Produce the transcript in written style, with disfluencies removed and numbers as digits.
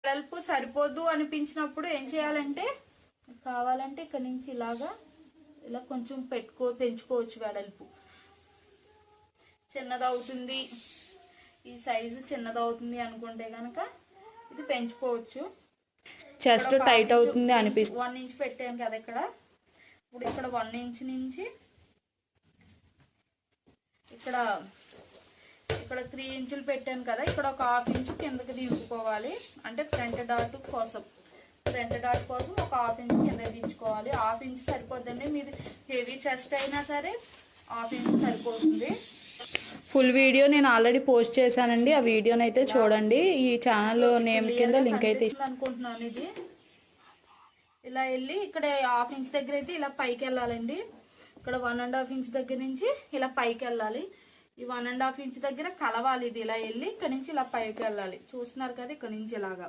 వెడల్పు సరిపోదు అనిపించినప్పుడు ఏం చేయాలంటే కావాలంటే ఇక్కడ నుంచి ఇలా కొంచెం పెంచుకోవచ్చు. వెడల్పు చిన్నదవుతుంది, ఈ సైజు చిన్నదవుతుంది అనుకుంటే కనుక ఇది పెంచుకోవచ్చు. చెస్ట్ టైట్ అవుతుంది అనిపిస్తుంది. 1 ఇంచ్ పెట్టాను కదా ఇక్కడ. ఇప్పుడు ఇక్కడ 1 ఇంచ్ నుంచి ఇక్కడ 3 ఇంచులు పెట్టాను కదా. ఇక్కడ ఒక 1/2 ఇంచు కిందకి దింపుకోవాలి. అంటే ఫ్రంట్ డాట్ కోసం ఒక 1/2 ఇంచ్ కింద దించుకోవాలి. 1/2 ఇంచ్ సరిపోద్దండి. మీది హెవీ చెస్ట్ అయినా సరే 1/2 ఇంచ్ సరిపోతుంది. ఫుల్ వీడియో నేను ఆల్రెడీ పోస్ట్ చేశానండి. ఆ వీడియోని అయితే చూడండి. ఈ ఛానల్ నేమ్ కింద లింక్ అయితే అనుకుంటున్నాను. ఇది ఇలా వెళ్ళి ఇక్కడ 1/2 ఇంచ్ దగ్గర అయితే ఇలా పైకి వెళ్ళాలండి. ఇక్కడ 1.5 ఇంచ్ దగ్గర నుంచి ఇలా పైకి వెళ్ళాలి. ఈ 1.5 ఇంచ్ దగ్గర కలవాలి. ఇది ఇలా వెళ్ళి ఇక్కడ నుంచి ఇలా పైకి వెళ్ళాలి. చూస్తున్నారు కదా, ఇక్కడ నుంచి ఇలాగా